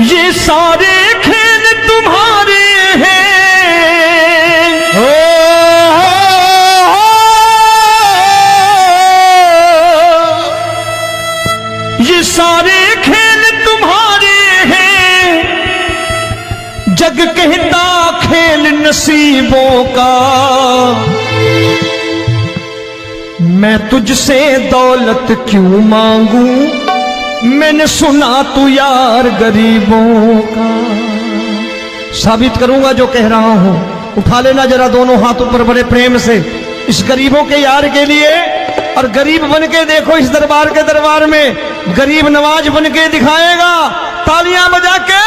ये सारे खेल तुम्हारे हैं। ये सारे खेल तुम्हारे हैं। जग कहता खेल नसीबों का। मैं तुझसे दौलत क्यों मांगू, मैंने सुना तू यार गरीबों का। साबित करूंगा जो कह रहा हूं। उठा लेना जरा दोनों हाथों पर बड़े प्रेम से इस गरीबों के यार के लिए। और गरीब बन के देखो इस दरबार के दरबार में गरीब नवाज बन के दिखाएगा, तालियां बजा के।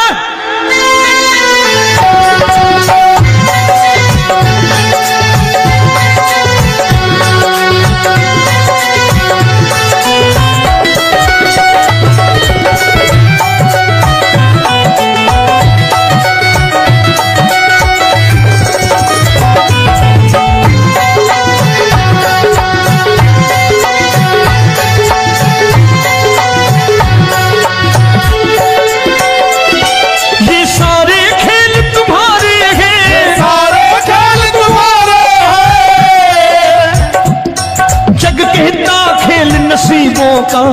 नसीबों का।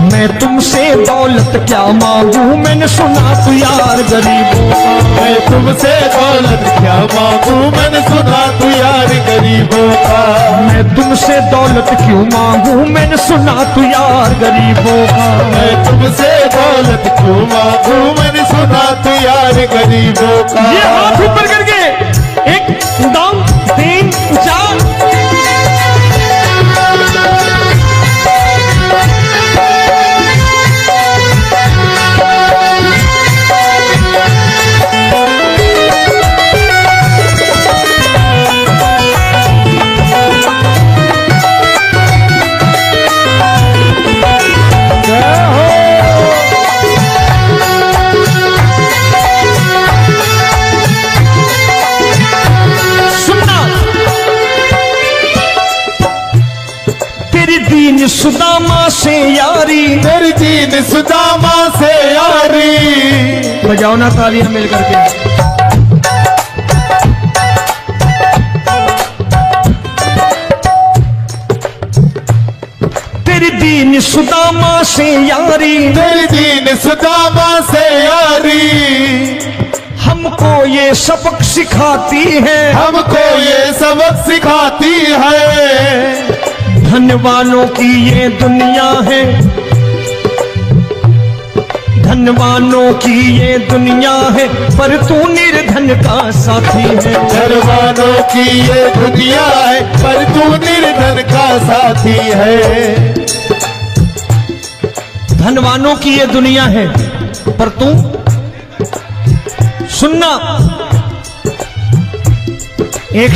मैं तुमसे दौलत क्या मांगू, मैंने सुना तू यार गरीबों का। मैं तुमसे दौलत क्या मांगू, मैंने सुना तू यार गरीबों का। मैं तुमसे दौलत क्यों मांगू, मैंने सुना तू यार गरीबों का। मैं तुमसे दौलत क्यों मांगू, मैंने सुना तू यार गरीबों का। ये हाथ ऊपर करके 1 2 3 4। दीन सुदामा से यारी, तेरी दीन सुदामा से यारी। बजाओ ना तालियां मिल करके। तेरी दीन सुदामा से यारी, तेरी दीन सुदामा से यारी। हमको ये सबक सिखाती है, हमको ये सबक सिखाती है। धनवानों की ये दुनिया है, धनवानों की ये दुनिया है, पर तू निर्धन का साथी है। धनवानों की ये दुनिया है, पर तू निर्धन का साथी है। धनवानों की ये दुनिया है, पर तू सुनना। एक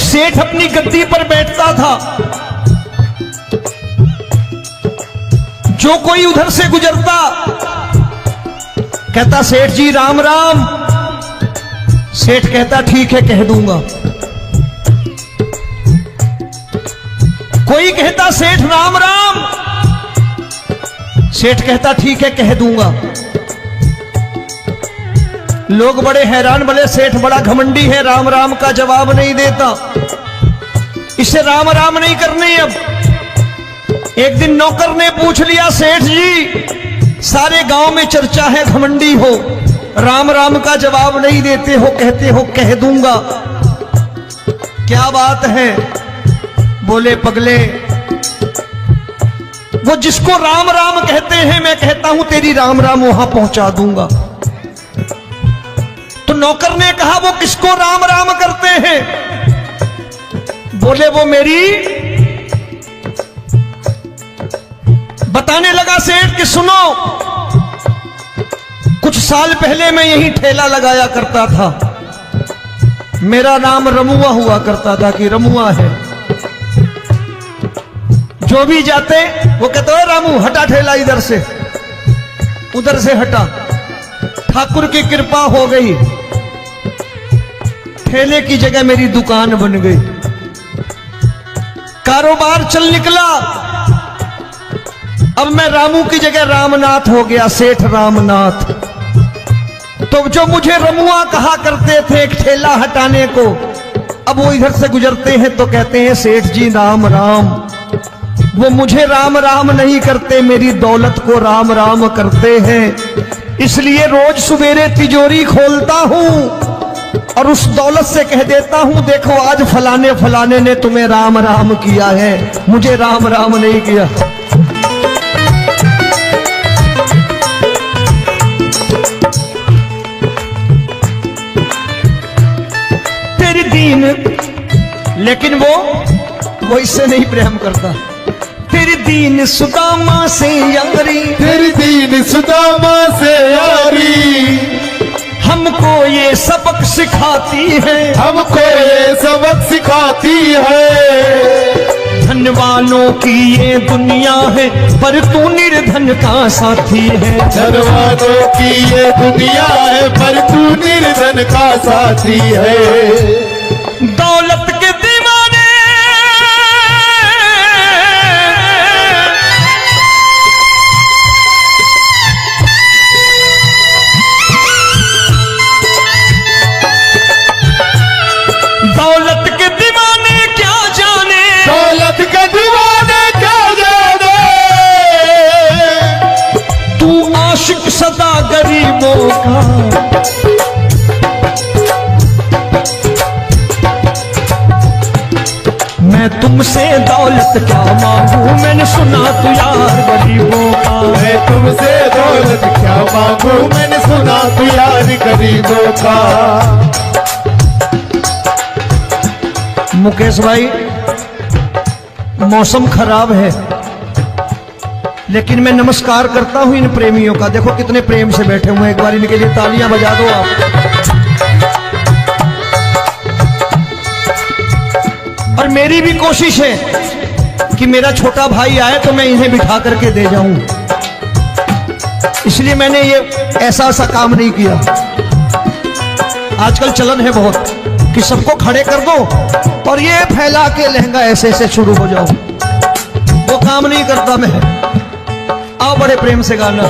सेठ अपनी गद्दी पर बैठता था। जो कोई उधर से गुजरता कहता सेठ जी राम राम। सेठ कहता ठीक है कह दूंगा। कोई कहता सेठ राम राम। सेठ कहता ठीक है कह दूंगा। लोग बड़े हैरान, बोले सेठ बड़ा घमंडी है, राम राम का जवाब नहीं देता, इसे राम राम नहीं करनी। अब एक दिन नौकर ने पूछ लिया सेठ जी सारे गांव में चर्चा है घमंडी हो, राम राम का जवाब नहीं देते हो, कहते हो कह दूंगा, क्या बात है? बोले पगले वो जिसको राम राम कहते हैं मैं कहता हूं तेरी राम राम वहां पहुंचा दूंगा। तो नौकर ने कहा वो किसको राम राम करते हैं? बोले वो मेरी। बताने लगा सेठ कि सुनो, कुछ साल पहले मैं यही ठेला लगाया करता था, मेरा नाम रमुआ हुआ करता था कि रमुआ है। जो भी जाते वो कहते हो रामू हटा ठेला इधर से, उधर से हटा। ठाकुर की कृपा हो गई, ठेले की जगह मेरी दुकान बन गई, कारोबार चल निकला। अब मैं रामू की जगह रामनाथ हो गया, सेठ रामनाथ। तो जो मुझे रमुआ कहा करते थे एक ठेला हटाने को, अब वो इधर से गुजरते हैं तो कहते हैं सेठ जी राम राम। वो मुझे राम राम नहीं करते, मेरी दौलत को राम राम करते हैं। इसलिए रोज सवेरे तिजोरी खोलता हूं और उस दौलत से कह देता हूं, देखो आज फलाने फलाने ने तुम्हें राम राम किया है, मुझे राम राम नहीं किया। तेरी दीन, लेकिन वो इससे नहीं प्रेम करता। तेरी दीन सुदामा से यारी, तेरी दीन सुदामा से यारी, हमको ये सबक सिखाती है, हमको ये सबक सिखाती है। धन वालों की ये दुनिया है, पर तू निर्धन का साथी है। धन वालों की ये दुनिया है, पर तू निर्धन का साथी है। दौलत के दीवाने दौलत के दीवाने क्या जाने, दौलत के दीवाने क्या जाने, तू आशिक सदा गरीबों का। मैं तुमसे दौलत क्या मांगू, मैंने सुना तू यार गरीबों का। मैं तुमसे दौलत क्या मांगू, मैंने सुना तू यार गरीबों का। मुकेश भाई, मौसम खराब है, लेकिन मैं नमस्कार करता हूं इन प्रेमियों का। देखो कितने प्रेम से बैठे हुए हैं, एक बार इनके लिए तालियां बजा दो आप। और मेरी भी कोशिश है कि मेरा छोटा भाई आए तो मैं इन्हें बिठा करके दे जाऊं, इसलिए मैंने ये ऐसा काम नहीं किया। आजकल चलन है बहुत कि सबको खड़े कर दो और ये फैला के लहंगा ऐसे ऐसे शुरू हो जाओ, वो काम नहीं करता मैं। आओ बड़े प्रेम से गाना।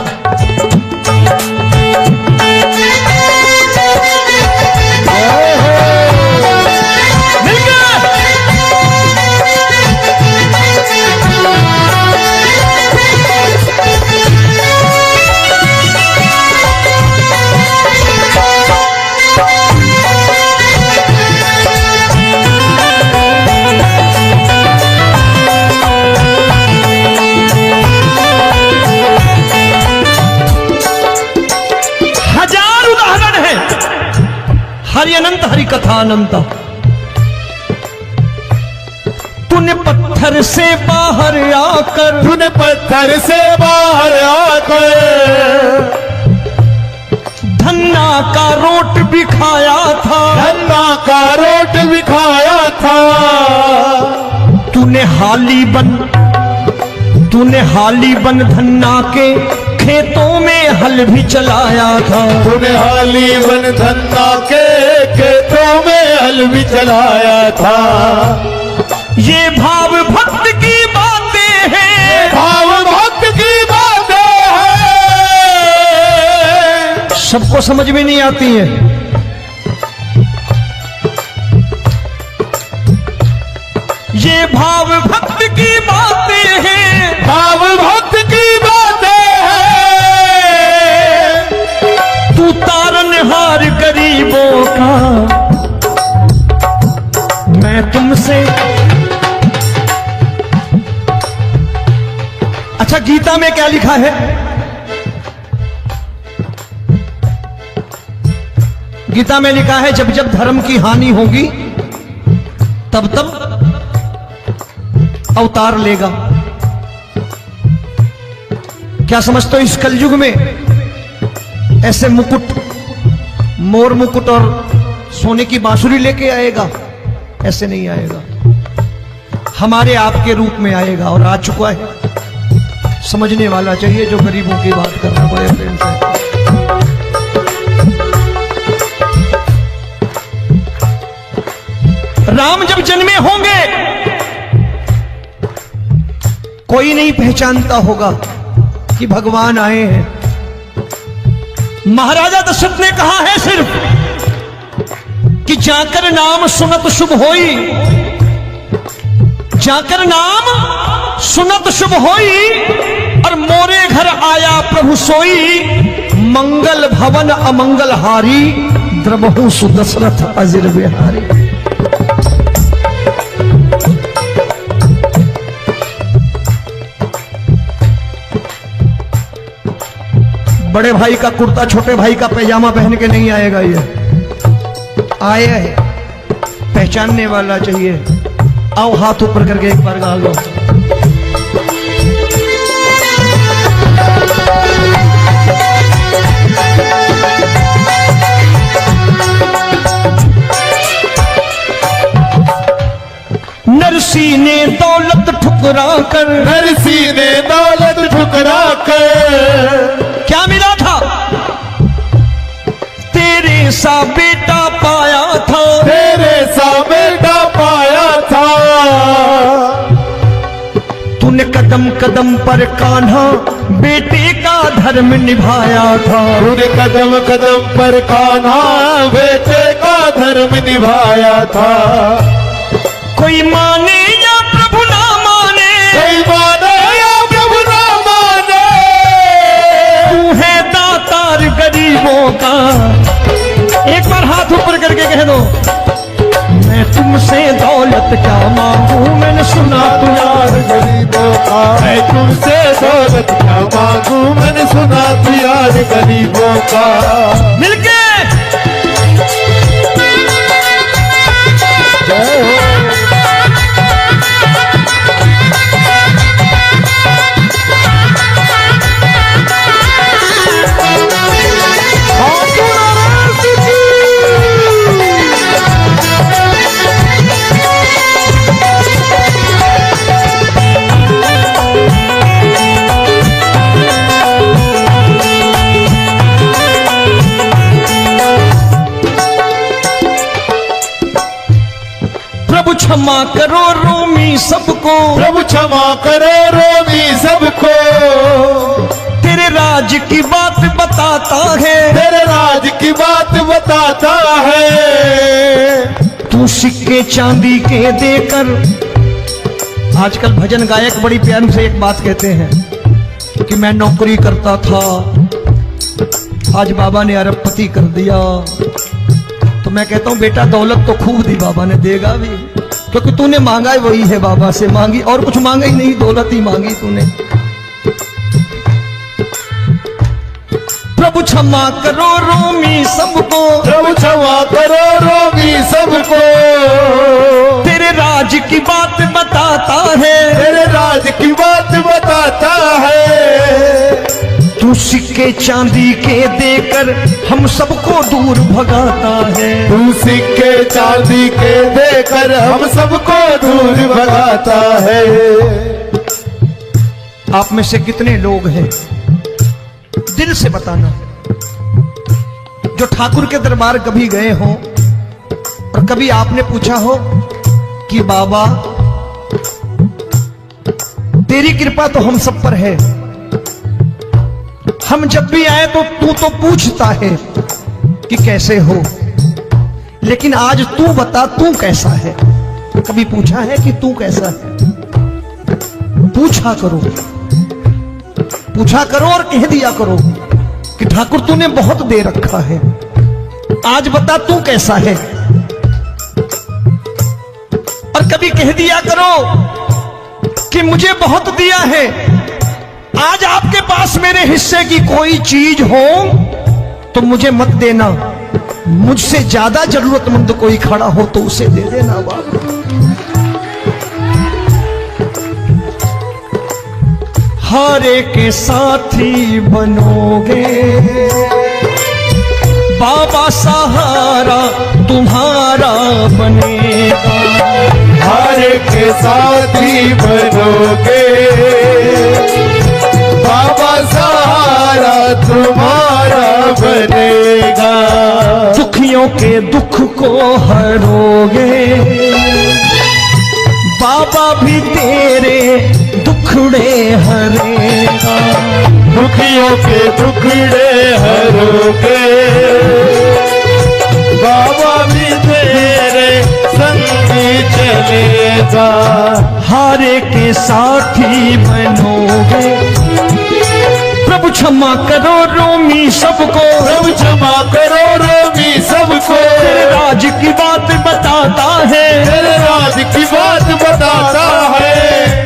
हरि अनंत हरि कथा अनंत। तूने पत्थर से बाहर आकर, तूने पत्थर से बाहर आकर धन्ना का रोट भी खाया था, धन्ना का रोट भी खाया था। तूने हाली बन धन्ना के खेतों में हल भी चलाया था। तूने हाली बन धन्ना के खेतों में हल भी चलाया था। ये भाव भक्त की बातें हैं, भाव भक्त की बातें हैं, सबको समझ में नहीं आती है। ये भाव भक्त की बातें हैं, भाव भक्त की बातें हैं। तू तारनहार गरीबों का, मैं तुमसे। अच्छा, गीता में क्या लिखा है? गीता में लिखा है जब जब धर्म की हानि होगी तब तब अवतार लेगा। क्या समझते हो, इस कलयुग में ऐसे मुकुट, मोर मुकुट और सोने की बांसुरी लेके आएगा? ऐसे नहीं आएगा, हमारे आपके रूप में आएगा और आ चुका है। समझने वाला चाहिए जो गरीबों की बात कर रहा है बड़े प्रेम से। राम जब जन्मे होंगे कोई नहीं पहचानता होगा कि भगवान आए हैं। महाराजा दशरथ ने कहा है सिर्फ कि जाकर नाम सुनत शुभ होई, जाकर नाम सुनत शुभ होई, और मोरे घर आया प्रभु सोई, मंगल भवन अमंगल हारी, द्रबहु सुदशरथ अजिर बिहारी। बड़े भाई का कुर्ता छोटे भाई का पैजामा पहन के नहीं आएगा, ये आया है पहचानने वाला चाहिए। आओ हाथ ऊपर करके एक बार गा लो। नरसी ने दौलत ठुकरा कर, नरसी ने दौलत ठुकरा कर, क्या मिला था? तेरे सा बेटा पाया था, तेरे सा बेटा पाया था। तूने कदम कदम पर कान्हा बेटे का धर्म निभाया था, तूने कदम कदम पर कान्हा बेटे का धर्म निभाया था। कोई माने या प्रभु ना माने, कोई माने या प्रभु ना माने, तू है दातार गरीबों का। एक बार हाथ ऊपर करके कह दो, मैं तुमसे दौलत क्या मांगू, मैंने सुना तू यार गरीबों का। मैं तुमसे दौलत क्या मांगू, मैंने सुना तू यार गरीबों का। मिलके जय हो। प्रभु क्षमा करो रोमी सबको, प्रभु क्षमा करो रोमी सबको। तेरे राज की बात बताता है, तेरे राज की बात बताता है। तू सिक्के चांदी के देकर। आजकल भजन गायक बड़ी प्यार से एक बात कहते हैं कि मैं नौकरी करता था, आज बाबा ने अरबपति कर दिया। तो मैं कहता हूं बेटा दौलत तो खूब दी बाबा ने, देगा भी, क्योंकि तूने मांगा है वही है बाबा से मांगी, और कुछ मांगा ही नहीं, दौलत ही मांगी तूने। प्रभु क्षमा करो रोमी सबको, प्रभु क्षमा करो रोमी सबको। तेरे राज की बात बताता है, तेरे राज की बात बताता है। तू सिक्के चांदी के देकर हम सबको दूर भगाता है। तू सिक्के चांदी के देकर हम सबको दूर भगाता है। आप में से कितने लोग हैं, दिल से बताना, जो ठाकुर के दरबार कभी गए हो और कभी आपने पूछा हो कि बाबा तेरी कृपा तो हम सब पर है, हम जब भी आए तो तू तो पूछता है कि कैसे हो, लेकिन आज तू बता तू कैसा है। कभी पूछा है कि तू कैसा है? पूछा करो, पूछा करो और कह दिया करो कि ठाकुर तूने बहुत दे रखा है, आज बता तू कैसा है। और कभी कह दिया करो कि मुझे बहुत दिया है, आज आपके पास मेरे हिस्से की कोई चीज हो तो मुझे मत देना, मुझसे ज्यादा जरूरतमंद कोई खड़ा हो तो उसे दे देना बाबा। हारे के साथी बनोगे बाबा, सहारा तुम्हारा बनेगा। हारे के साथी बनोगे बाबा, सहारा तुम्हारा बनेगा। दुखियों के दुख को हरोगे बाबा, भी तेरे दुख दुखड़े हरेगा। दुखियों के दुखड़े हरोगे, बाबा भी तेरे संगी चलेगा। हारे के साथी बनोगे, प्रभु क्षमा करो रोमी सबको, प्रभु क्षमा करो रोमी सबको। तेरे राज की बात बताता है, तेरे राज की बात बताता है।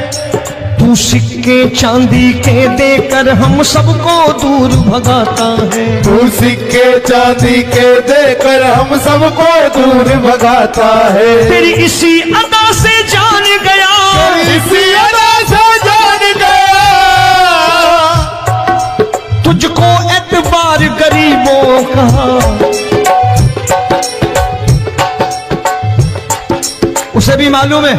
तू सिक्के चांदी के देकर हम सबको दूर भगाता है। तू सिक्के चांदी के देकर हम सबको दूर भगाता है। तेरी इसी अदा से जान गया, इसी अदा से जान गया, तुझको एतबार गरीबों का। उसे भी मालूम है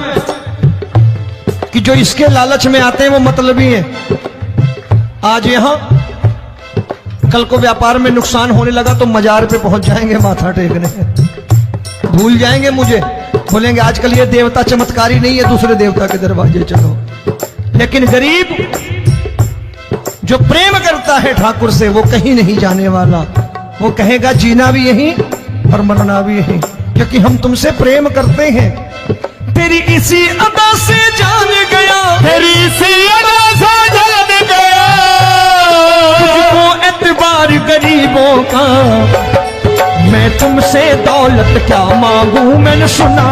कि जो इसके लालच में आते हैं वो मतलबी हैं। आज यहां कल को व्यापार में नुकसान होने लगा तो मजार पे पहुंच जाएंगे माथा टेकने, भूल जाएंगे मुझे, बोलेंगे आजकल ये देवता चमत्कारी नहीं है, दूसरे देवता के दरवाजे चलो। लेकिन गरीब जो प्रेम करता है ठाकुर से वो कहीं नहीं जाने वाला, वो कहेगा जीना भी यहीं और मरना भी यहीं, क्योंकि हम तुमसे प्रेम करते हैं। तेरी इसी अदा से जान गया, तेरी इसी अदा से जान गया, तुझको एतबार गरीबों का। मैं तुमसे दौलत क्या मांगू, मैंने सुना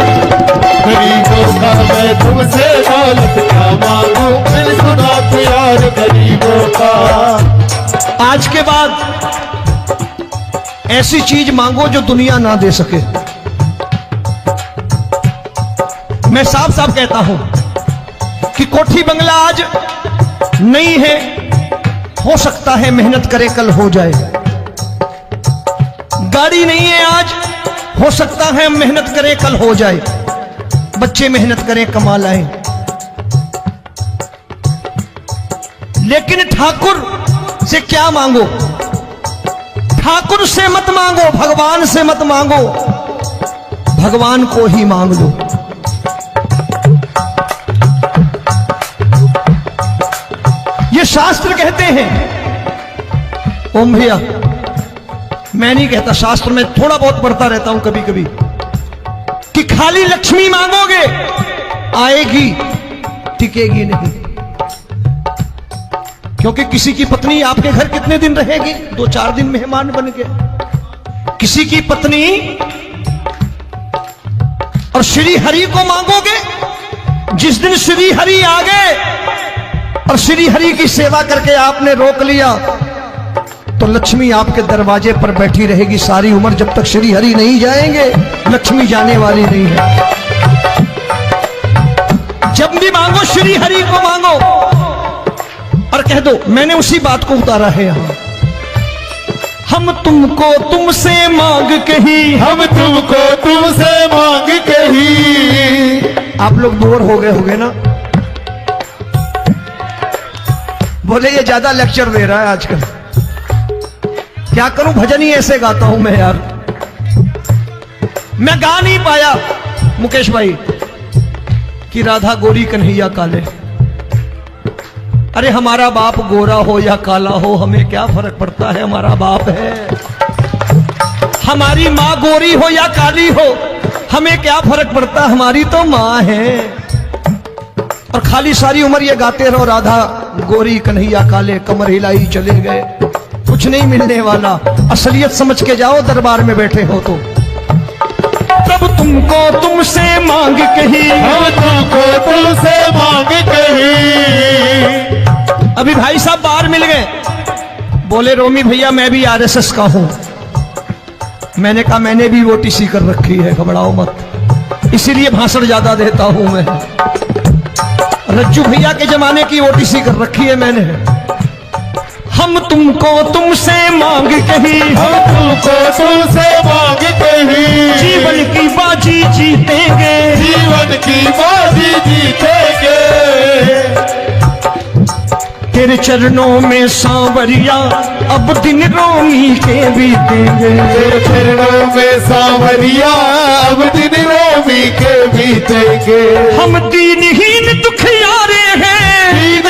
गरीबों का। मैं तुमसे दौलत क्या मांगू, मैंने सुना प्यार गरीबों का। आज के बाद ऐसी चीज मांगो जो दुनिया ना दे सके। मैं साफ साफ कहता हूं कि कोठी बंगला आज नहीं है, हो सकता है मेहनत करे कल हो जाए। गाड़ी नहीं है आज, हो सकता है मेहनत करे कल हो जाए। बच्चे मेहनत करें कमा लाएं, लेकिन ठाकुर से क्या मांगो? ठाकुर से मत मांगो, भगवान से मत मांगो, भगवान को ही मांग लो। ये शास्त्र कहते हैं, ओम भैया मैं नहीं कहता, शास्त्र में थोड़ा बहुत पढ़ता रहता हूं कभी कभी, कि खाली लक्ष्मी मांगोगे आएगी, टिकेगी नहीं। क्योंकि किसी की पत्नी आपके घर कितने दिन रहेगी? 2-4 दिन मेहमान बन के। किसी की पत्नी और श्री हरि को मांगोगे, जिस दिन श्री हरि आ गए और श्री हरि की सेवा करके आपने रोक लिया तो लक्ष्मी आपके दरवाजे पर बैठी रहेगी सारी उम्र। जब तक श्री हरि नहीं जाएंगे लक्ष्मी जाने वाली नहीं है। जब भी मांगो श्री हरि को मांगो और कह दो मैंने उसी बात को उतारा है यहां। हम तुमको तुमसे मांग कही, हम तुमको तुमसे मांग कही। आप लोग बोर हो गए होंगे ना, बोले ये ज्यादा लेक्चर दे रहा है आजकल। क्या करूं, भजन ही ऐसे गाता हूं मैं यार। मैं गा नहीं पाया मुकेश भाई कि राधा गोरी कन्हैया काले। अरे हमारा बाप गोरा हो या काला हो हमें क्या फर्क पड़ता है, हमारा बाप है। हमारी माँ गोरी हो या काली हो हमें क्या फर्क पड़ता, हमारी तो माँ है। और खाली सारी उम्र ये गाते रहो राधा गोरी कन्हैया काले, कमर हिलाई चले गए, कुछ नहीं मिलने वाला। असलियत समझ के जाओ दरबार में बैठे हो तो। तब तुमको तुमसे मांग कही, हम तुमको तुमसे मांग कही। अभी भाई साहब बाहर मिल गए, बोले रोमी भैया मैं भी आरएसएस का हूं। मैंने कहा मैंने भी ओटीसी कर रखी है, घबराओ मत, इसीलिए भाषण ज्यादा देता हूं मैं। रज्जू भैया के जमाने की ओटीसी कर रखी है मैंने। हम तुमको तुमसे मांग कही, हम तुमको तुमसे मांग कही। जीवन की बाजी जीतेंगे, जीवन की बाजी जीतेंगे। तेरे चरणों में सांवरिया अब दिन रोमी के बीतेंगे। तेरे चरणों में सांवरिया अब दिन रोमी के बीतेंगे। हम दीनहीन दुखियारे हैं, दीन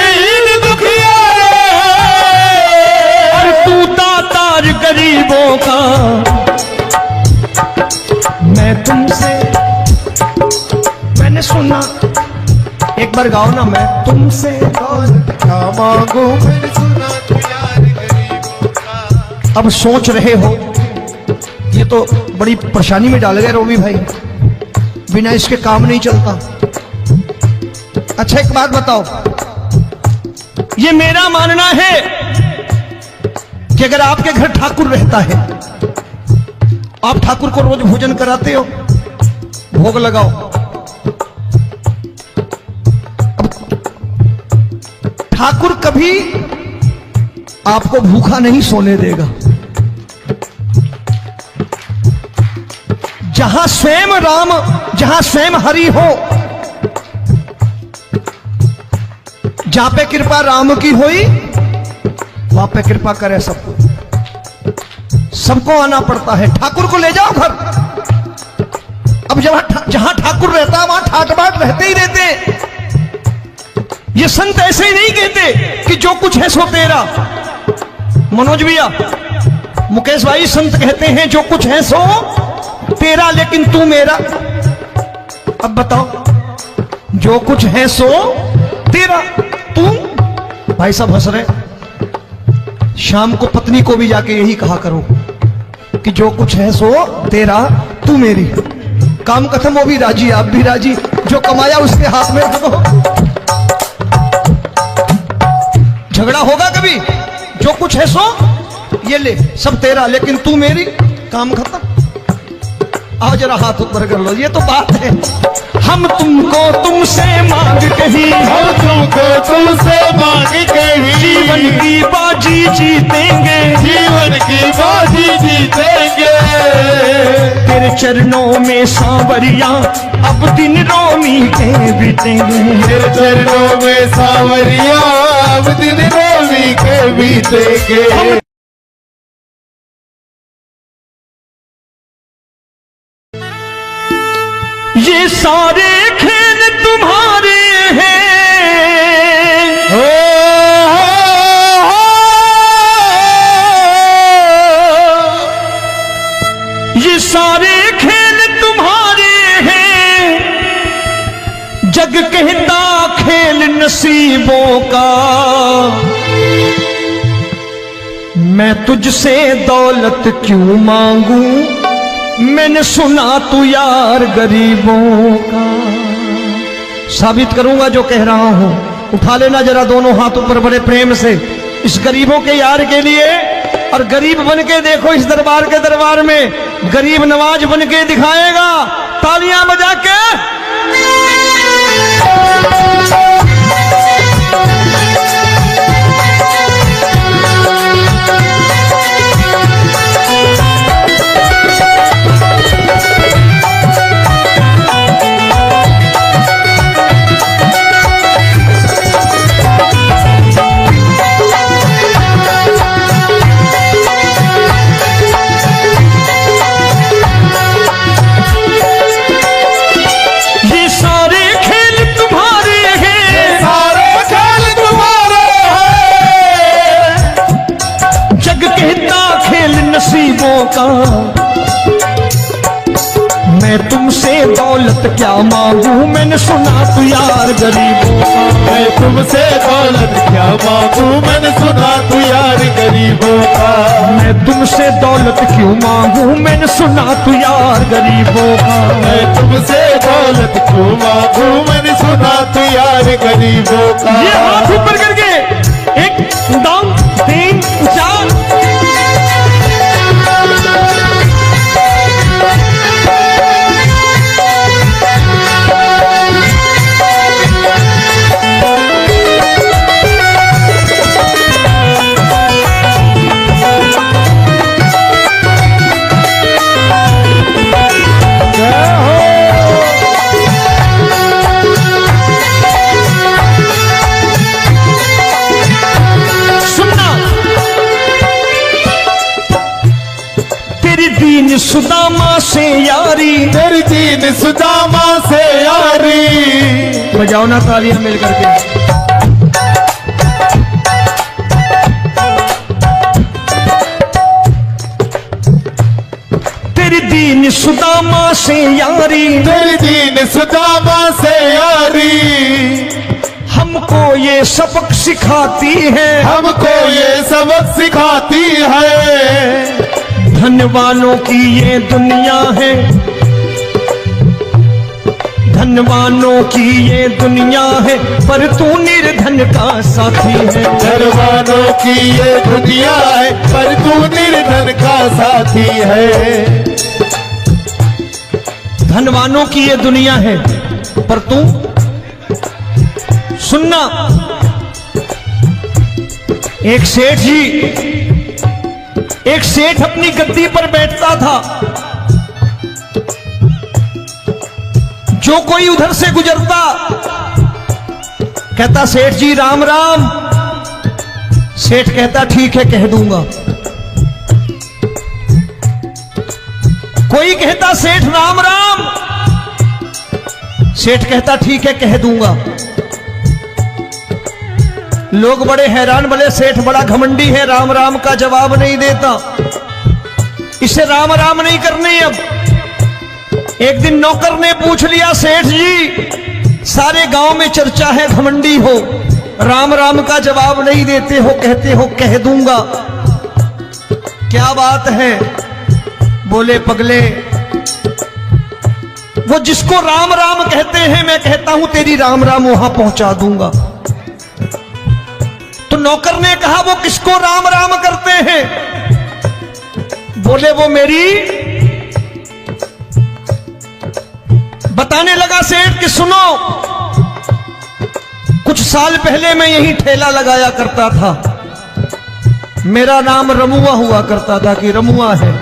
बार गाओ ना, मैं तुमसे दौलत क्या मांगू मैंने सुना तू यार गरीबों का। अब सोच रहे हो, ये तो बड़ी परेशानी में डाल गए रोबी भाई, बिना इसके काम नहीं चलता। अच्छा एक बात बताओ, ये मेरा मानना है कि अगर आपके घर ठाकुर रहता है, आप ठाकुर को रोज भोजन कराते हो, भोग लगाओ, ठाकुर कभी आपको भूखा नहीं सोने देगा। जहां स्वयं राम, जहां स्वयं हरि हो, जहां पे कृपा राम की हुई, वहां पे कृपा करे सबको, सबको आना पड़ता है। ठाकुर को ले जाओ घर। अब जहां ठाकुर रहता है वहां ठाट बाट रहते ही रहते। ये संत ऐसे ही नहीं कहते कि जो कुछ है सो तेरा। मनोज भैया, मुकेश भाई, संत कहते हैं जो कुछ है सो तेरा लेकिन तू मेरा। अब बताओ, जो कुछ है सो तेरा, तू। भाई साहब हंस रहे। शाम को पत्नी को भी जाके यही कहा करो कि जो कुछ है सो तेरा, तू मेरी। काम खत्म, वो भी राजी, आप भी राजी, जो कमाया उसके हाथ में रख दो। झगड़ा होगा कभी? जो कुछ है सो ये ले, सब तेरा लेकिन तू मेरी, काम खत्म। आओ जरा हाथ ऊपर कर लो, ये तो बात है। हम तुमको तुमसे मांग कहीं, हम तुमको तुमसे मांग कहीं, जीवन की बाजी जीतेंगे, जीवन की बाजी जीतेंगे। तेरे चरणों में सांवरिया अब दिन रोमी के बीतेंगे, तेरे चरणों में सांवरिया अब दिन रोमी के बीतेंगे। ये सारे खेल तुम्हारे हैं, ये सारे खेल तुम्हारे हैं, जग कहता खेल नसीबों का। मैं तुझसे दौलत क्यों मांगू, मैंने सुना तू यार गरीबों का। साबित करूंगा जो कह रहा हूं। उठा लेना जरा दोनों हाथ ऊपर बड़े प्रेम से, इस गरीबों के यार के लिए। और गरीब बन के देखो इस दरबार के दरबार में, गरीब नवाज बन के दिखाएगा, तालियां बजा के। नसीबों का। मैं तुमसे दौलत क्या मांगू, मैंने सुना तू यार गरीबों का। मैं तुमसे दौलत क्या मांगू, मैंने सुना तू यार गरीबों का। मैं तुमसे दौलत क्यों मांगू, मैंने सुना तू यार गरीबों का। मैं तुमसे दौलत क्यों मांगू, मैंने सुना तू यार गरीबों का। ये हाथ ऊपर करके, एक दो तीन चार। सुदामा से यारी, तेरी दीन सुदामा से यारी। बजाओ ना तालियां मिल करके। तेरी दीन सुदामा से यारी, तेरी दीन सुदामा से यारी। हमको ये सबक सिखाती है, हमको ये सबक सिखाती है। धनवानों की ये दुनिया है, धनवानों की ये दुनिया है, पर तू निर्धन का साथी है। धनवानों की ये दुनिया है, पर तू निर्धन का साथी है। धनवानों की ये दुनिया है, पर तू सुनना। एक सेठ जी, एक सेठ अपनी गद्दी पर बैठता था। जो कोई उधर से गुजरता कहता सेठ जी राम राम। सेठ कहता ठीक है कह दूंगा। कोई कहता सेठ राम राम। सेठ कहता ठीक है कह दूंगा। लोग बड़े हैरान, बोले सेठ बड़ा घमंडी है, राम राम का जवाब नहीं देता, इसे राम राम नहीं करनी। अब एक दिन नौकर ने पूछ लिया, सेठ जी सारे गांव में चर्चा है घमंडी हो, राम राम का जवाब नहीं देते हो, कहते हो कह दूंगा, क्या बात है? बोले पगले, वो जिसको राम राम कहते हैं मैं कहता हूं तेरी राम राम वहां पहुंचा दूंगा। तो नौकर ने कहा वो किसको राम राम करते हैं? बोले वो मेरी। बताने लगा सेठ कि सुनो, कुछ साल पहले मैं यही ठेला लगाया करता था, मेरा नाम रमुआ हुआ करता था कि रमुआ है।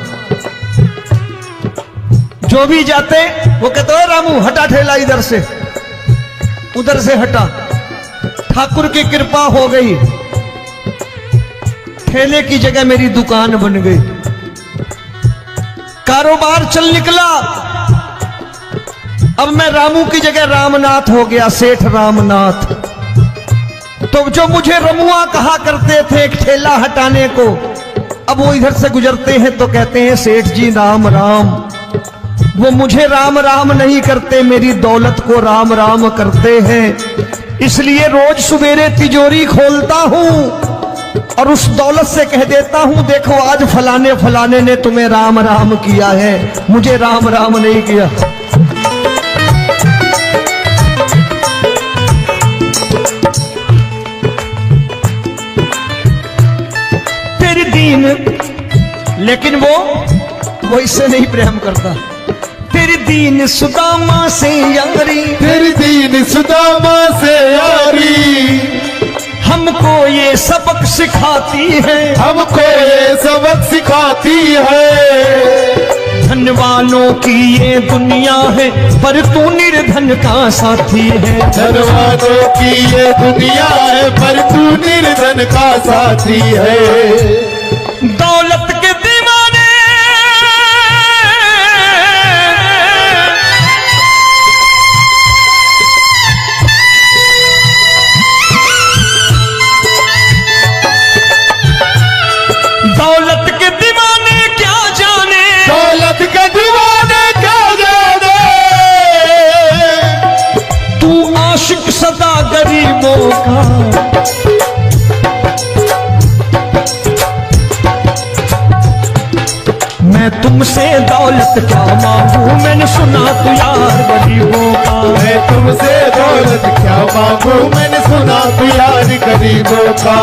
जो भी जाते वो कहते हो रामू हटा ठेला इधर से, उधर से हटा। ठाकुर की कृपा हो गई, ठेले की जगह मेरी दुकान बन गई, कारोबार चल निकला। अब मैं रामू की जगह रामनाथ हो गया, सेठ रामनाथ। तो जो मुझे रमुआ कहा करते थे एक ठेला हटाने को, अब वो इधर से गुजरते हैं तो कहते हैं सेठ जी राम राम। वो मुझे राम राम नहीं करते, मेरी दौलत को राम राम करते हैं। इसलिए रोज सवेरे तिजोरी खोलता हूं और उस दौलत से कह देता हूं देखो आज फलाने फलाने ने तुम्हें राम राम किया है, मुझे राम राम नहीं किया। तेरी दीन, लेकिन वो इससे नहीं प्रेम करता। तेरी दीन सुदामा से यारी, तेरी दीन सुदामा से यारी, हमको ये सबक सिखाती है, हमको ये सबक सिखाती है। धनवानों की ये दुनिया है, पर तू निर्धन का साथी है। धनवानों की ये दुनिया है, पर तू निर्धन का साथी है। दौलत के दीवाने दौलत के दीवाने क्या जाने, दौलत के दीवाने क्या जाने, तू आशिक सदा गरीबों का। मैं तुमसे दौलत क्या मांगू, मैंने सुना तू यार गरीबों का। मैं तुमसे दौलत क्या मांगू, मैंने सुना तू यार गरीबों का।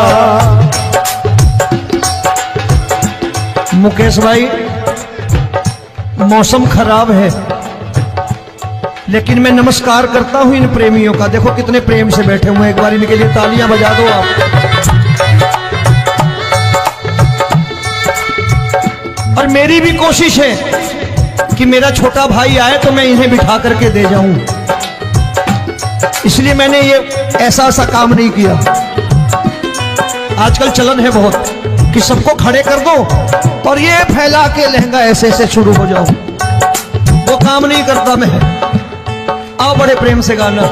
मुकेश भाई मौसम खराब है, लेकिन मैं नमस्कार करता हूं इन प्रेमियों का। देखो कितने प्रेम से बैठे हुए हैं, एक बार इनके लिए तालियां बजा दो आप। और मेरी भी कोशिश है कि मेरा छोटा भाई आए तो मैं इन्हें बिठा करके दे जाऊं, इसलिए मैंने ये ऐसा काम नहीं किया। आजकल चलन है बहुत कि सबको खड़े कर दो और ये फैला के लहंगा ऐसे ऐसे शुरू हो जाओ, वो काम नहीं करता मैं। आओ बड़े प्रेम से गाना।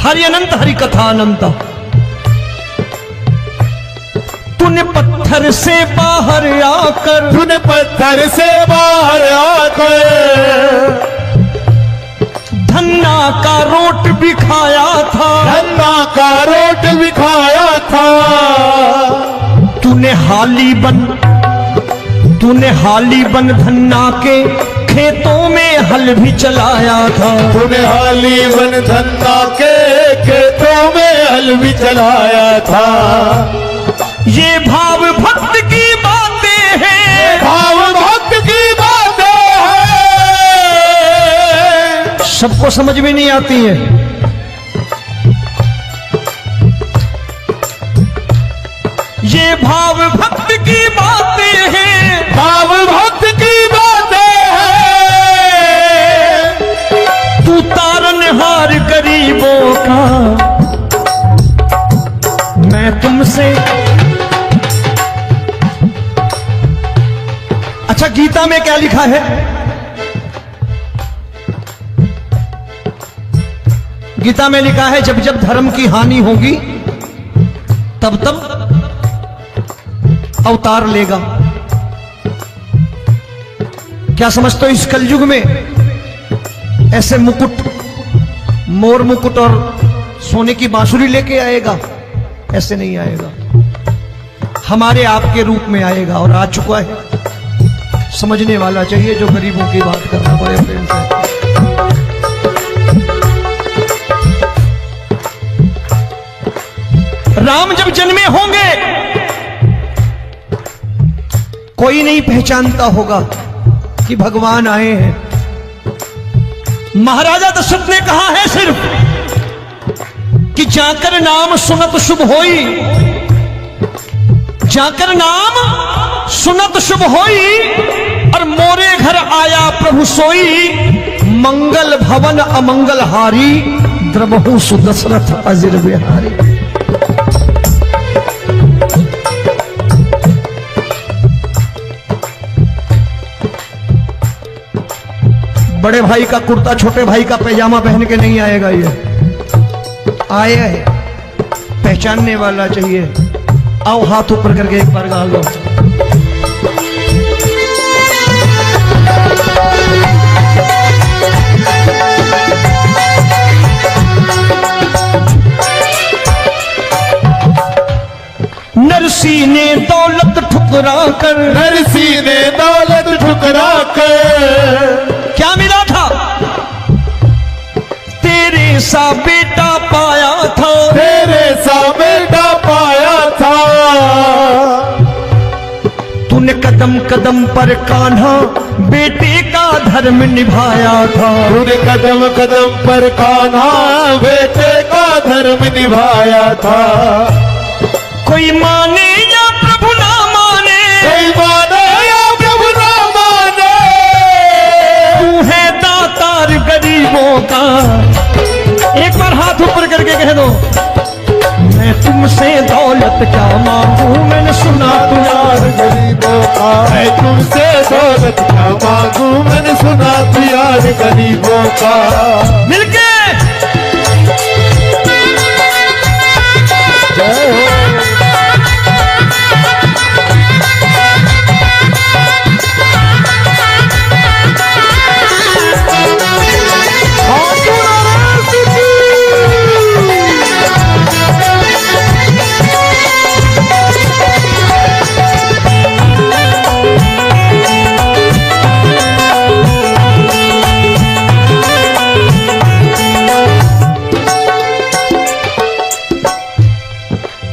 हरि अनंत हरि कथा अनंत। तूने पत्थर से बाहर आकर, तूने पत्थर से बाहर आकर धन्ना का रोट भी खाया था, धन्ना का रोट भी खाया था। तूने हाली बन धन्ना के खेतों में हल भी चलाया था। तूने हाली बन धन्ना के खेतों में हल भी चलाया था। ये भाव भक्त की बातें हैं, भाव भक्त की बातें हैं, सबको समझ में नहीं आती है। ये भाव भक्त की बातें हैं, भाव भक्त की बातें हैं। तू तारनहार गरीबों का, मैं तुमसे। अच्छा, गीता में क्या लिखा है? गीता में लिखा है जब जब धर्म की हानि होगी तब तब अवतार लेगा। क्या समझते हो, इस कलयुग में ऐसे मुकुट, मोर मुकुट और सोने की बांसुरी लेके आएगा? ऐसे नहीं आएगा, हमारे आपके रूप में आएगा और आ चुका है। समझने वाला चाहिए जो गरीबों की बात करना बड़े प्रेम से। राम जब जन्मे होंगे कोई नहीं पहचानता होगा कि भगवान आए हैं। महाराजा दशरथ ने कहा है सिर्फ कि जाकर नाम सुनत शुभ होई, जाकर नाम सुनत शुभ होई, और मोरे घर आया प्रभु सोई, मंगल भवन अमंगल हारी, द्रबहु सुदशरथ अजिर बिहारी। बड़े भाई का कुर्ता छोटे भाई का पैजामा पहन के नहीं आएगा, ये आया है, पहचानने वाला चाहिए। आओ हाथ ऊपर करके एक बार गा लो। नरसी ने दौलत ठुकरा कर, नरसी ने दौलत ठुकरा कर क्या मिला था? तेरे सा बेटा पाया था, तेरे सा बेटा पाया था। तूने कदम कदम पर कान्हा बेटे का धर्म निभाया था। तूने कदम कदम पर कान्हा बेटे का धर्म निभाया था। कोई माने या प्रभु ना माने, कोई माने या प्रभु ना माने, तू है दातार गरीबों का। एक बार हाथ ऊपर करके कह दो, मैं तुमसे दौलत क्या मांगू, मैंने सुना तू यार गरीबों का। मैं तुमसे दौलत क्या मांगू, मैंने सुना तू यार गरीबों का। मिलके जय हो।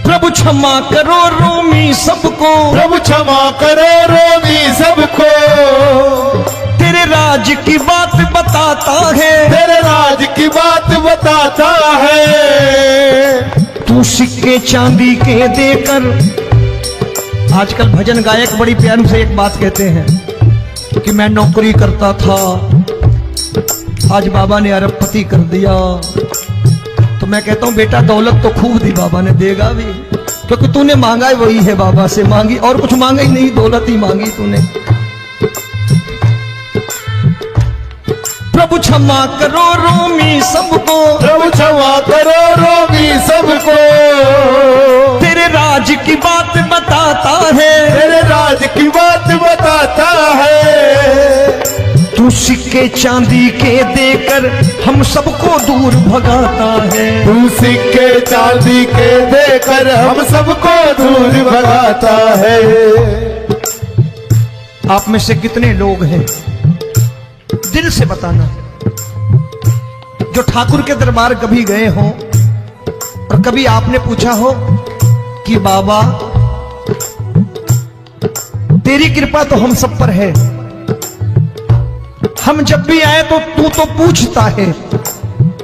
प्रभु क्षमा करो रोमी सबको, प्रभु क्षमा करो रोमी सबको। तेरे राज की बात बताता है, तेरे राज की बात बताता है। तू सिक्के चांदी के देकर। आजकल भजन गायक बड़ी प्यार से एक बात कहते हैं कि मैं नौकरी करता था, आज बाबा ने अरबपति कर दिया। तो मैं कहता हूं बेटा दौलत तो खूब दी बाबा ने, देगा भी, क्योंकि तूने मांगा है वही है बाबा से मांगी, और कुछ मांगा ही नहीं, दौलत ही मांगी तूने। प्रभु क्षमा करो रोमी सबको, प्रभु क्षमा करो सिक्के चांदी के देकर हम सबको दूर भगाता है। तू सिक्के चांदी के देकर हम सबको दूर भगाता है। आप में से कितने लोग हैं, दिल से बताना, जो ठाकुर के दरबार कभी गए हो और कभी आपने पूछा हो कि बाबा तेरी कृपा तो हम सब पर है, हम जब भी आए तो तू तो पूछता है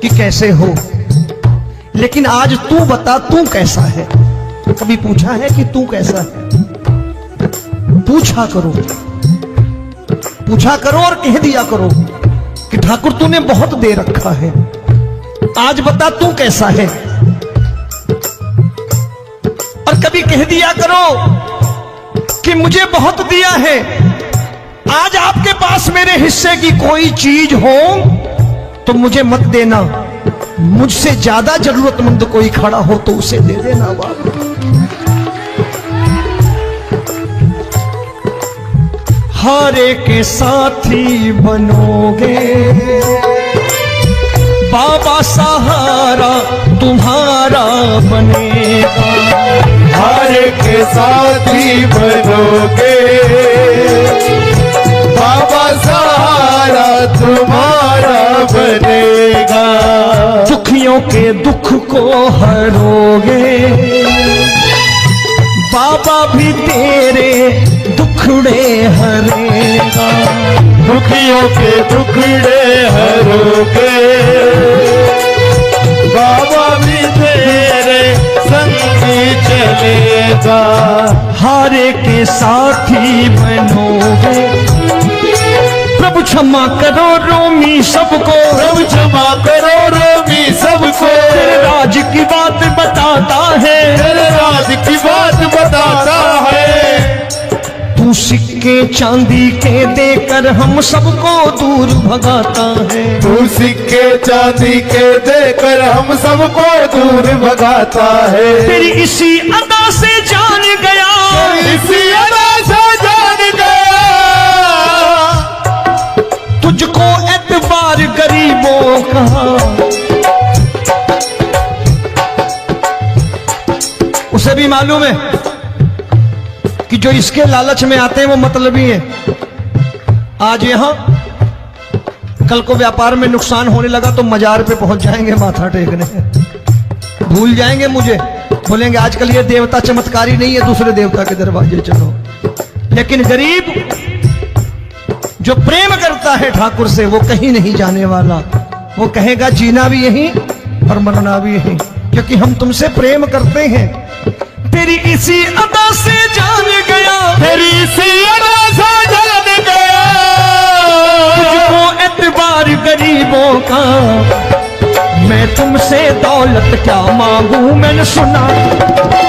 कि कैसे हो, लेकिन आज तू बता तू कैसा है। कभी पूछा है कि तू कैसा है? पूछा करो, पूछा करो और कह दिया करो कि ठाकुर तूने बहुत दे रखा है, आज बता तू कैसा है। और कभी कह दिया करो कि मुझे बहुत दिया है, आज आपके पास मेरे हिस्से की कोई चीज हो तो मुझे मत देना, मुझसे ज्यादा जरूरतमंद कोई खड़ा हो तो उसे दे देना बाबा। हारे के साथी बनोगे बाबा, सहारा तुम्हारा बनेगा। हारे के साथी बनोगे बाबा, सहारा तुम्हारा बनेगा। दुखियों के दुख को हरोगे बाबा, भी तेरे दुखड़े हरेगा। दुखियों के दुखड़े हरोगे बाबा, भी तेरे संग चलेगा। हारे के साथी बनोगे, प्रभु क्षमा करो रोमी सबको, प्रभु क्षमा करो रोमी सबको। तेरे राज की बात बताता है, तेरे राज की बात बताता है। तू सिक्के चांदी के देकर हम सबको दूर भगाता है। तू सिक्के चांदी के देकर हम सबको दूर भगाता है। तेरी इसी अदा से जान गया, इसी अदा से जान गया, तुझको एतबार गरीबों का। उसे भी मालूम है कि जो इसके लालच में आते हैं वो मतलबी हैं। आज यहां कल को व्यापार में नुकसान होने लगा तो मजार पे पहुंच जाएंगे माथा टेकने, भूल जाएंगे मुझे, बोलेंगे आजकल ये देवता चमत्कारी नहीं है, दूसरे देवता के दरवाजे चलो। लेकिन गरीब जो प्रेम करता है ठाकुर से वो कहीं नहीं जाने वाला, वो कहेगा जीना भी यहीं और मरना भी यहीं, क्योंकि हम तुमसे प्रेम करते हैं। तेरी इसी अदा से जान गया, तेरी इसी अदा से जान गया, तुझको एतबार गरीबों का। मैं तुमसे दौलत क्या मांगू, मैंने सुना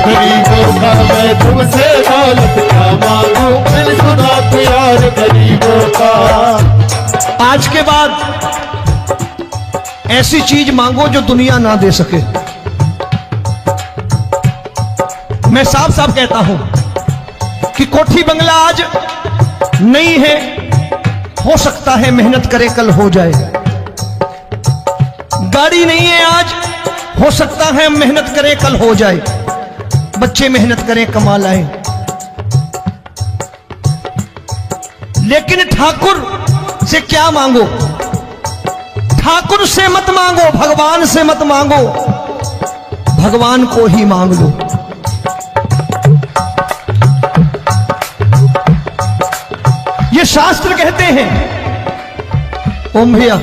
गरीबों का। मैं तुमसे दौलत क्या मांगू, मैंने सुना प्यार गरीबों का। आज के बाद ऐसी चीज मांगो जो दुनिया ना दे सके। मैं साफ साफ कहता हूं कि कोठी बंगला आज नहीं है, हो सकता है मेहनत करे कल हो जाए। गाड़ी नहीं है आज, हो सकता है मेहनत करे कल हो जाए। बच्चे मेहनत करें कमा लाएं, लेकिन ठाकुर से क्या मांगो? ठाकुर से मत मांगो, भगवान से मत मांगो, भगवान को ही मांग लो। ये शास्त्र कहते हैं। ओम भैया,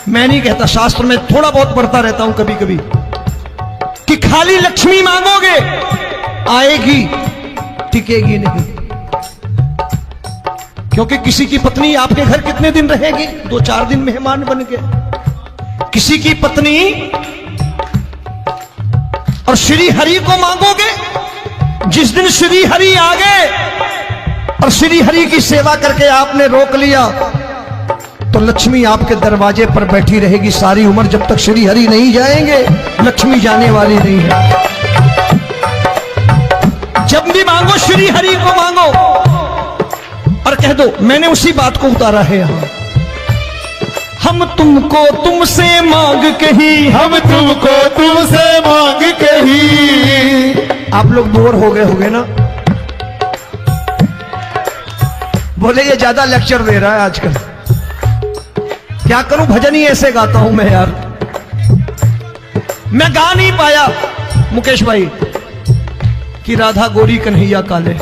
मैं नहीं कहता, शास्त्र में थोड़ा बहुत पढ़ता रहता हूं कभी कभी, कि खाली लक्ष्मी मांगोगे आएगी, टिकेगी नहीं। क्योंकि किसी की पत्नी आपके घर कितने दिन रहेगी? 2-4 दिन मेहमान बन के। किसी की पत्नी और श्री हरि को मांगोगे, जिस दिन श्री हरि आ गए और श्री हरि की सेवा करके आपने रोक लिया तो लक्ष्मी आपके दरवाजे पर बैठी रहेगी सारी उम्र। जब तक श्री हरि नहीं जाएंगे लक्ष्मी जाने वाली नहीं है। जब भी मांगो श्री हरि को मांगो और कह दो मैंने उसी बात को उतारा है यहां। हम तुमको तुमसे मांग कही, हम तुमको तुमसे मांग कही। आप लोग बोर हो गए होंगे ना, बोले ये ज्यादा लेक्चर दे रहा है आजकल। क्या करूं, भजन ही ऐसे गाता हूं मैं यार। मैं गा नहीं पाया मुकेश भाई कि राधा गोरी कन्हैया काले।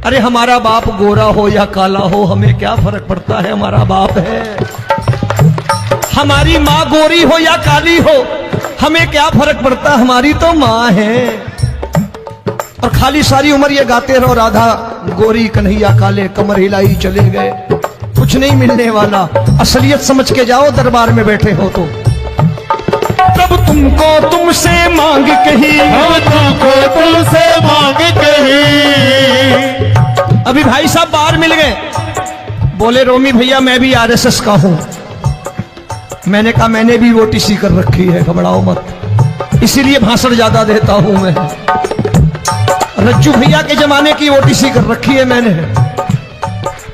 अरे हमारा बाप गोरा हो या काला हो, हमें क्या फर्क पड़ता है, हमारा बाप है। हमारी माँ गोरी हो या काली हो, हमें क्या फर्क पड़ता, हमारी तो माँ है। और खाली सारी उम्र ये गाते रहो राधा गोरी कन्हैया काले, कमर हिलाई चले गए, कुछ नहीं मिलने वाला। असलियत समझ के जाओ, दरबार में बैठे हो तो। तब तुमको तुमसे मांग कही, हम तुमको तुमसे मांग कही। अभी भाई साहब बाहर मिल गए, बोले रोमी भैया मैं भी आरएसएस का हूं। मैंने कहा मैंने भी ओटीसी कर रखी है, घबराओ मत, इसीलिए भाषण ज्यादा देता हूं मैं। रज्जू भैया के जमाने की ओटीसी कर रखी है मैंने।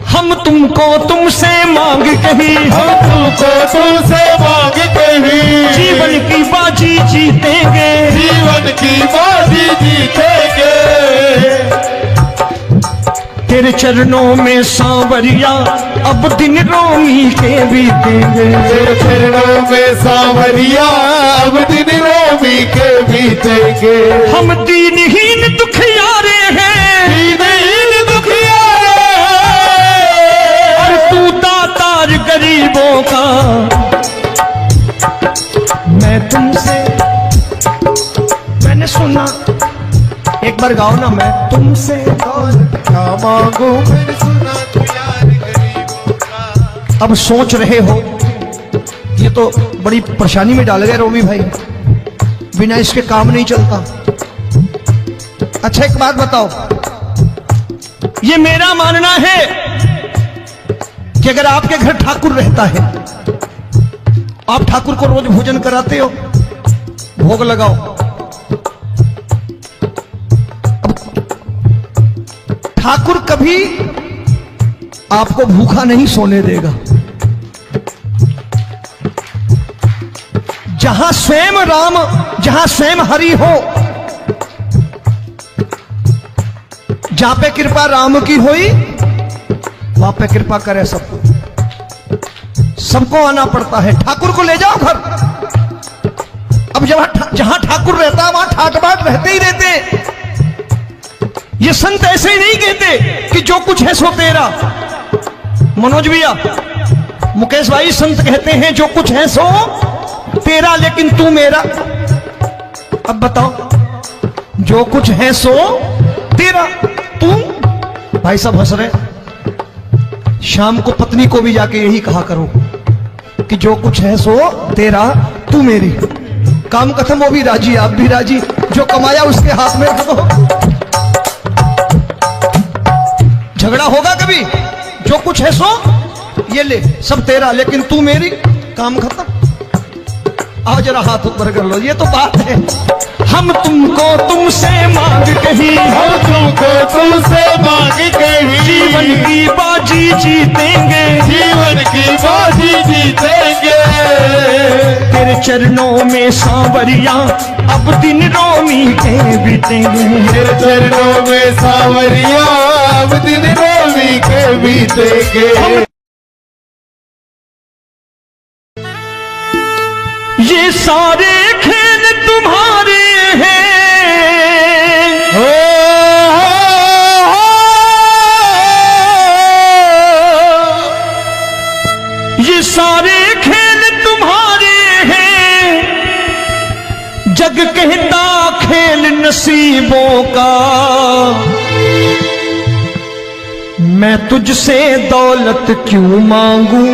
हम तुमको तुमसे मांग कही, हम तुमको तुमसे मांग कही। जीवन की बाजी जीतेंगे, जीवन की बाजी जीतेंगे। तेरे चरणों में सांवरिया अब दिन रोमी के बीतेंगे। तेरे चरणों में सांवरिया अब दिन रोमी के बीतेंगे। हम दीनहीन दुखियारे हैं, दीनहीन दुखियारे और तू दातार गरीबों का। मैं तुमसे, मैंने सुना, एक बार गाओ ना, मैं तुमसे क्या मांगू, मैंने सुना तू यार गरीबों का। अब सोच रहे हो, ये तो बड़ी परेशानी में डाल गए रोमी भाई, बिना इसके काम नहीं चलता। अच्छा एक बात बताओ, ये मेरा मानना है कि अगर आपके घर ठाकुर रहता है, आप ठाकुर को रोज भोजन कराते हो, भोग लगाओ, ठाकुर कभी आपको भूखा नहीं सोने देगा। जहां स्वयं राम, जहां स्वयं हरि हो, जहां पे कृपा राम की हुई, वहां पे कृपा करे सबको। सबको आना पड़ता है, ठाकुर को ले जाओ घर। अब जहां ठाकुर रहता है वहां ठाट बाट रहते ही रहते। ये संत ऐसे ही नहीं कहते कि जो कुछ है सो तेरा। मनोज भैया, मुकेश भाई, संत कहते हैं जो कुछ है सो तेरा, लेकिन तू मेरा। अब बताओ, जो कुछ है सो तेरा, तू। भाई साहब हंस रहे। शाम को पत्नी को भी जाके यही कहा करो कि जो कुछ है सो तेरा, तू मेरी। काम खत्म, वो भी राजी, आप भी राजी, जो कमाया उसके हाथ में रख दो। झगड़ा होगा कभी, जो कुछ है सो ये ले, सब तेरा, लेकिन तू मेरी, काम खत्म। आओ जरा हाथ ऊपर कर लो, ये तो बात है। हम तुमको तुमसे मांग कही, हम तुमको तुमसे मांग कही। जीवन की बाजी जीतेंगे, जीवन की बाजी जीतेंगे। तेरे चरणों में सांवरिया अब दिन रोमी के बीतेंगे। तेरे चरणों में सांवरिया अब दिन रोमी के बीतेंगे। ये सारे खेल तुम्हारे हैं, हो, ये सारे खेल तुम्हारे हैं। जग कहता खेल नसीबों का, मैं तुझसे दौलत क्यों मांगू,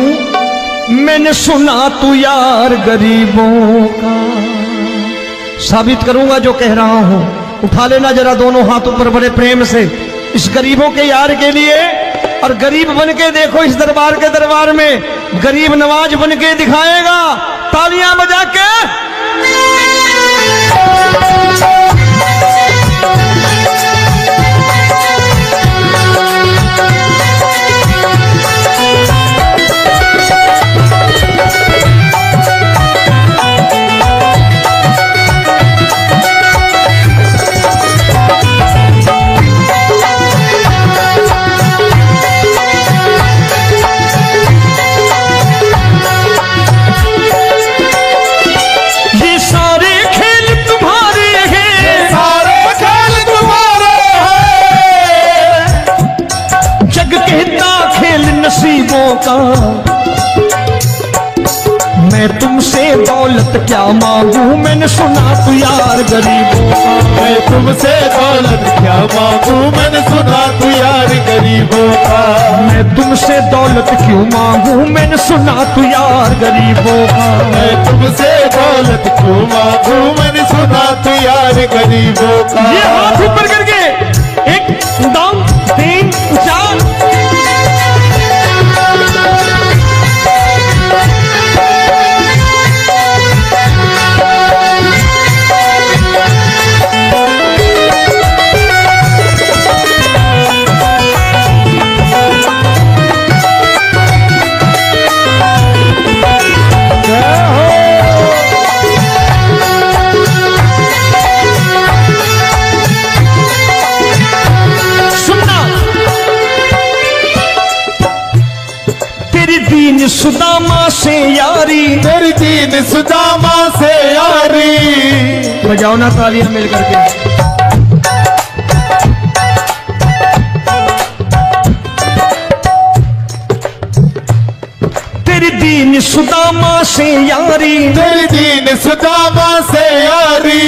मैंने सुना तू यार गरीबों का। साबित करूंगा जो कह रहा हूं। उठा लेना जरा दोनों हाथ ऊपर बड़े प्रेम से, इस गरीबों के यार के लिए। और गरीब बन के देखो, इस दरबार के दरबार में गरीब नवाज बन के दिखाएगा, तालियां बजा के। तुमसे दौलत क्या मांगू, मैंने सुना तू यार गरीबों का। मैं तुमसे दौलत क्या मांगू, मैंने सुना तू यार गरीबों का। मैं तुमसे दौलत क्यों मांगू, मैंने सुना तू यार गरीबों का। मैं तुमसे दौलत क्यों मांगू, मैंने सुना तू यार गरीबों का। ये हाथ ऊपर करके 1 2 3 4। दीन सुदामा से यारी, तेरी दीन सुदामा से यारी। बजाओ ना तालियां मिल करके। तेरी दीन सुदामा से यारी, तेरी दीन सुदामा से यारी।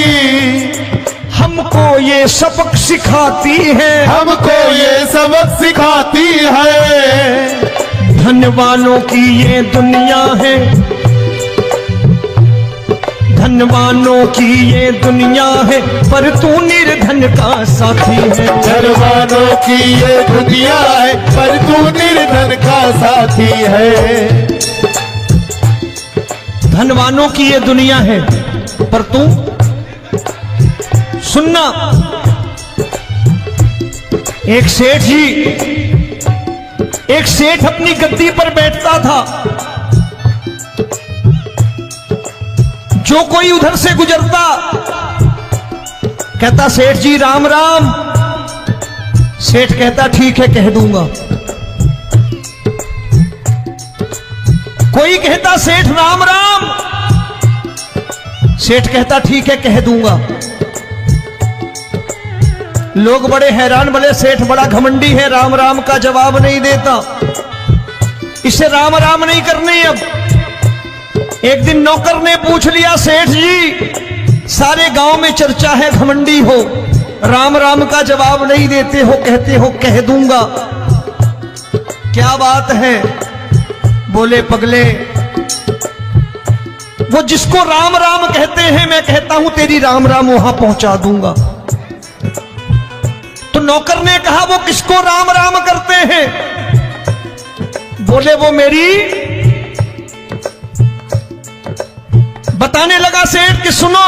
हमको ये सबक सिखाती है, हमको ये सबक सिखाती है। धनवानों की ये दुनिया है, धनवानों की ये दुनिया है, पर तू निर्धन का साथी है। धनवानों की ये दुनिया है, पर तू निर्धन का साथी है। धनवानों की ये दुनिया है, पर तू सुनना। एक सेठ अपनी गद्दी पर बैठता था। जो कोई उधर से गुजरता कहता सेठ जी राम राम। सेठ कहता ठीक है कह दूंगा। कोई कहता सेठ राम राम। सेठ कहता ठीक है कह दूंगा। लोग बड़े हैरान, बोले सेठ बड़ा घमंडी है, राम राम का जवाब नहीं देता, इसे राम राम नहीं करने। अब एक दिन नौकर ने पूछ लिया सेठ जी सारे गांव में चर्चा है घमंडी हो, राम राम का जवाब नहीं देते हो, कहते हो कह दूंगा, क्या बात है? बोले पगले वो जिसको राम राम कहते हैं मैं कहता हूं तेरी राम राम वहां पहुंचा दूंगा। तो नौकर ने कहा वो किसको राम राम करते हैं? बोले वो मेरी। बताने लगा सेठ कि सुनो,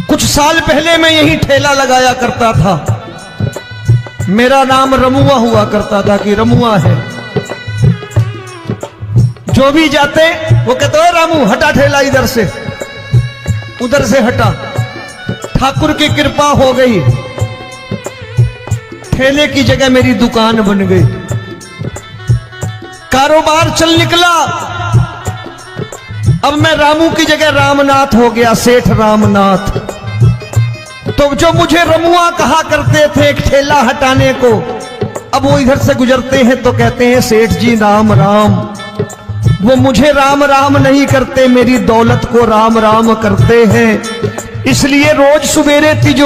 कुछ साल पहले मैं यही ठेला लगाया करता था, मेरा नाम रमुआ हुआ करता था कि रमुआ है। जो भी जाते वो कहते हो रामू हटा ठेला इधर से, उधर से हटा। ठाकुर की कृपा हो गई, ठेले की जगह मेरी दुकान बन गई, कारोबार चल निकला। अब मैं रामू की जगह रामनाथ हो गया, सेठ रामनाथ। तो जो मुझे रमुआ कहा करते थे एक ठेला हटाने को, अब वो इधर से गुजरते हैं तो कहते हैं सेठ जी राम राम। वो मुझे राम राम नहीं करते, मेरी दौलत को राम राम करते हैं। इसलिए रोज सवेरे तिजोरी